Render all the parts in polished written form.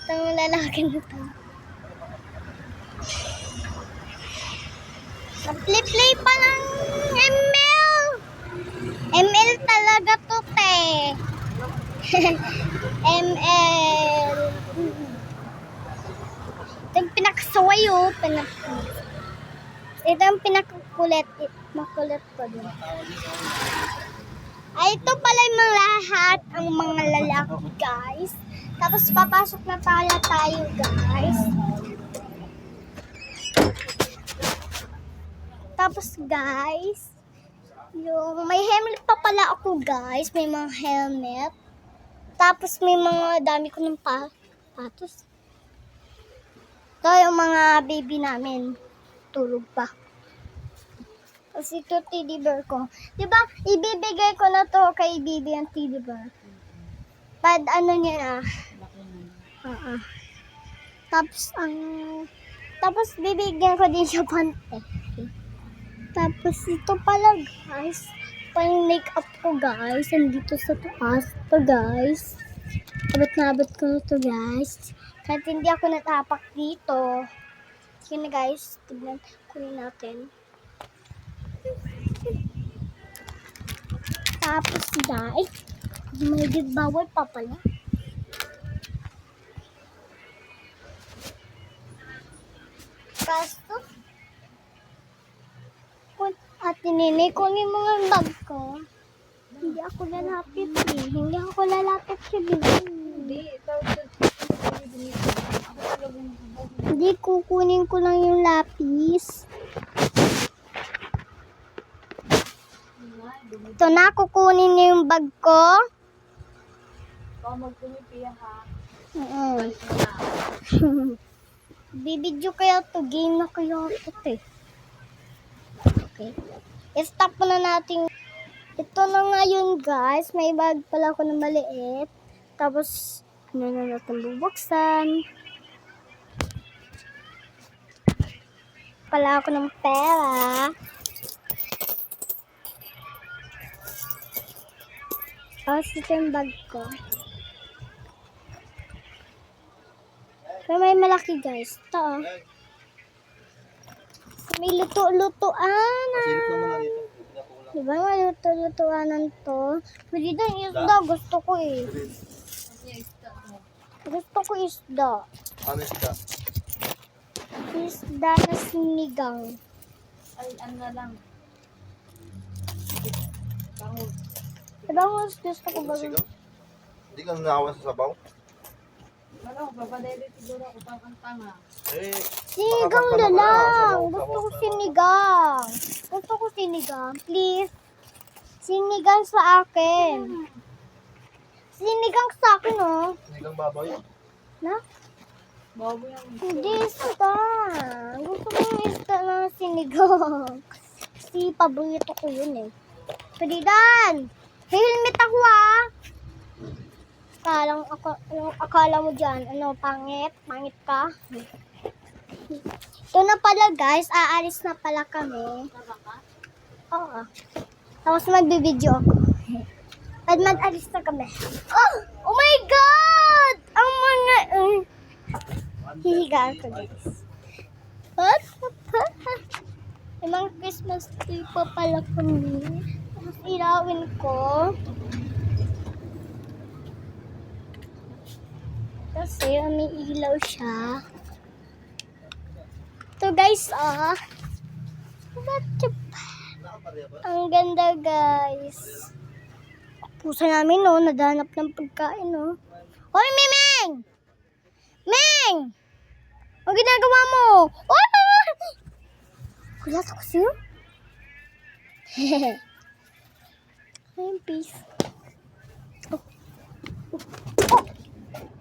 Itong lalaki na to. Play pa ng ML. ML talaga to, te. ML. Ito yung pinakasaway, oh. Ito yung pinakakulit. Makulit ko din. Ay, ito pala yung mga lahat ang mga lalaki, guys. Tapos papasok na pala tayo, guys. Tapos, guys, yung may helmet pa pala ako, guys. May mga helmet. Tapos may mga dami ko ng patos. Ito yung mga baby namin. Tulog pa. Kasi ito teddy bear ko. Diba, ibibigay ko na to kay baby ang teddy bear. Pad ano niya na. Tapos bibigyan ko din siya pante. Tapos ito pala, guys. Pang makeup ko, guys. Nandito sa taas. Ito, guys. Abot ko na to, guys. Kahit hindi ako natapak dito. Sige na, guys. Tignan natin. Tapos, guys, may bawal pa pala. Kaso, Ate Nene, kunin mo nga bag ko. Hindi ako lalapit eh. Hindi ako lalapit sa bilhin. Hindi, kukunin ko lang yung lapis. Ito na, kukunin niyo yung bag ko. Magtumipiya ha. Bibidyo kaya to, game na kaya ito eh. Okay. I-stop na natin. Ito na nga yun, guys. May bag pala ako na maliit. Tapos, ano na natin bubuksan. Pala ako ng pera. Tapos ito yung bag ko. Pero may malaki, guys. Ito, may luto-lutoan. Diba may luto-lutoanan to? Pwede din isda. Gusto ko eh. Gusto ko isda. Ano isda? Isda na sinigang. Ay, ano na lang. Bangus. Bangus, gusto ko ba? Sigaw? Hindi ka nanawa sa sabaw? Ano, papadali siguro ako pang tanga. Eh, Sinigang na lang. Gusto ko sinigang. Gusto ko sinigang. Please. Sinigang sa akin. Sinigang sa akin, oh. sinigang baboy. Na? Bago yan. Hindi, isda. Gusto ko yung isda na sinigang. Kasi paborito ko yun eh. Pwedidan! Helmet ako ah! Akala mo dyan, pangit? Pangit ka? Ito na pala guys, aalis na pala kami. Oo. Tapos magbibideo ako. At mag-alis na kami. Oh my God! Ang mga... hihiga ako guys. May mga Christmas tree pa pala kami. Tapos ilawin ko. Kasi may ilaw siya. Ito guys, ang ganda guys. Pusa namin, nadahanap ng pagkain, Hoy, Mimeng! Meng! Ang ginagawa mo? Oy! Kulat ako sa'yo? Hehehe. Ayun, peace.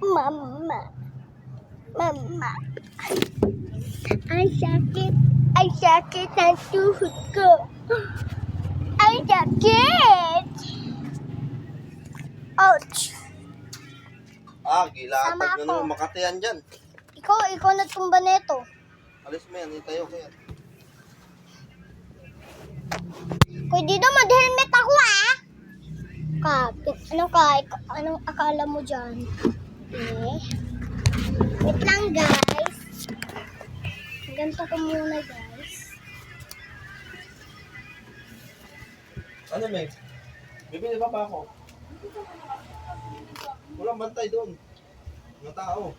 Mama. Ang sakit. Ang sakit ng tuhod ko. Ang sakit. Ouch. Gilatag Sama na ako. naman. Makatayan dyan. Ikaw natumba nito. Alis mo yan. Itayo ko yan. Kuy, dito mag-helmet ako Anong akala mo dyan? Eh, wait lang guys. Ganito ko muna guys. Ano, Meg? Bibili pa ako? Walang bantay doon. Mga tao.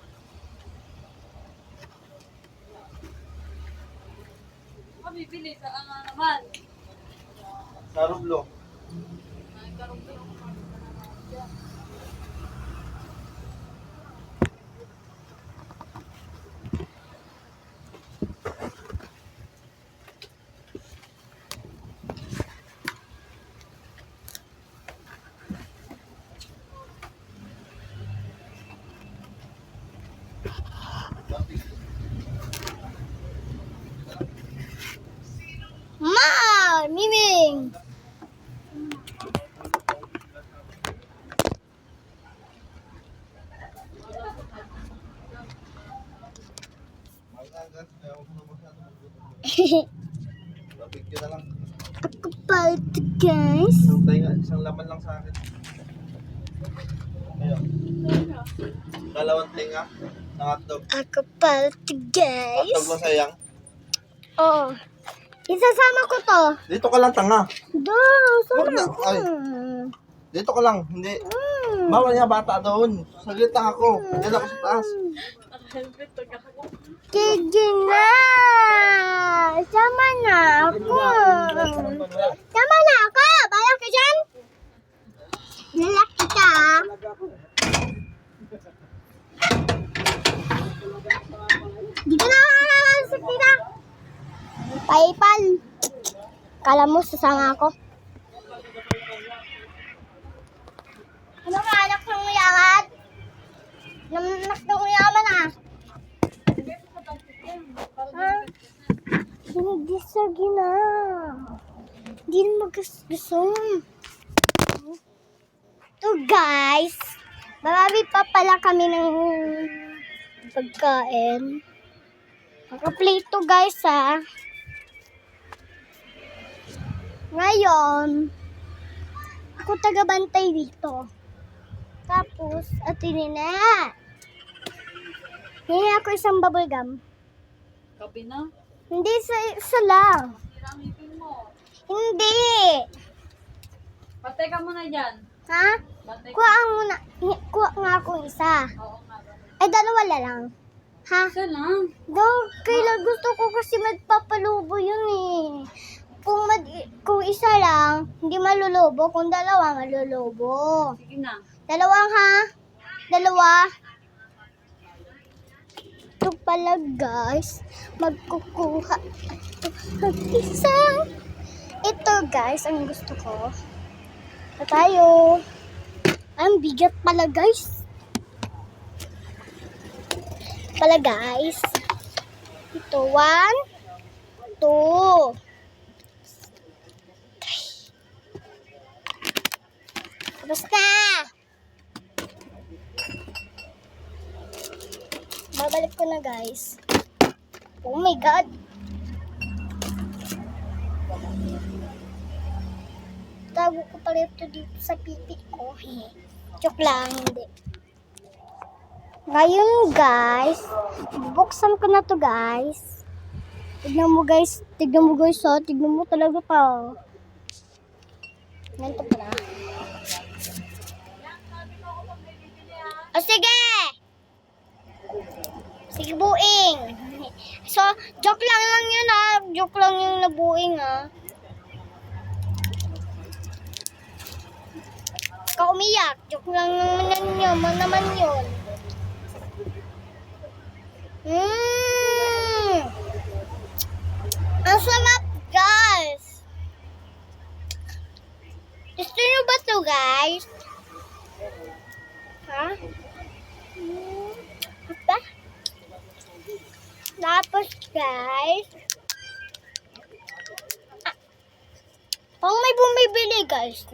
Mabibili sa naman. Sa Rublo. Ma! Miming! Lapig ka na lang. Ako pa ito guys. Isang laman lang sa akin. Ayun. Dalawang tinga ng hotdog. Ako pa ito guys. Hotdog mo sayang. Oo. Isasama ko to. Dito ka lang, tanga. Doon, Wag na, sama ko. ay. Dito ka lang. Hindi. Bawal nga bata doon. Saglit lang ako. Diyan ako sa taas. Sige na. Sama na ako. Sama na ako. Bala ka dyan. Lalaki ka. Dito na. Sakti na. Paipal. Kala mo sasama ako. Ano ka anak ng yaman? Anak ng yaman ah. Ha? Hindi sa gina. Hindi magasgasong. So guys, marami pa pala kami ng pagkain. Naka-plate guys ha. Ngayon, ako taga-bantay dito. Tapos, atinin na. Hingi ako isang bubble gum. Kapi na. Hindi, isa lang. Tiramitin mo. Hindi. Patay ka muna dyan. Ha? Patay ka. Kuha muna. Kuha nga ako isa. Oo nga. Ay, dalawa na lang. Ha? Isa lang. Kailan gusto ko kasi magpapalubo yun eh. Kung isa lang, hindi malulubo. Kung dalawa, malulubo. Sige na. Dalawang ha? Dalawa? Ito pala guys, magkukuha ng isa. Ito guys, ang gusto ko. Ito tayo. Ang bigat pala guys. Pala guys. Ito, 1, 2. Tapos na. Babalik ko na guys. Oh my god. Tago ko pala ito dito sa pipi ko. Joke lang, hindi. Ngayon guys, bubuksan ko na to guys. Tignan mo guys, oh. Tignan mo talaga pa. Ganito pala. O sige! Sige, buing. So, joke lang yun ha. Joke lang yung nabuing ha. Ikaw umiyak. Joke lang naman yun. Ang sarap guys. Gusto nyo ba to guys? Ha? Apa? Tapos guys, pang may bumibili guys,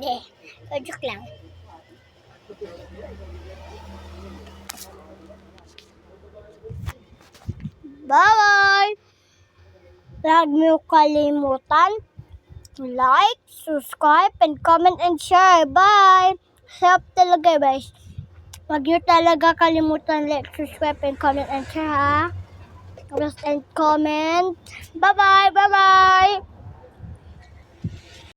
joke lang. Bye! Huwag niyo kalimutan like, subscribe, and comment and share. Bye! Sarap talaga guys. Huwag nyo talaga kalimutan like, subscribe, and comment and share ha. Just and comment. Bye-bye! Bye-bye!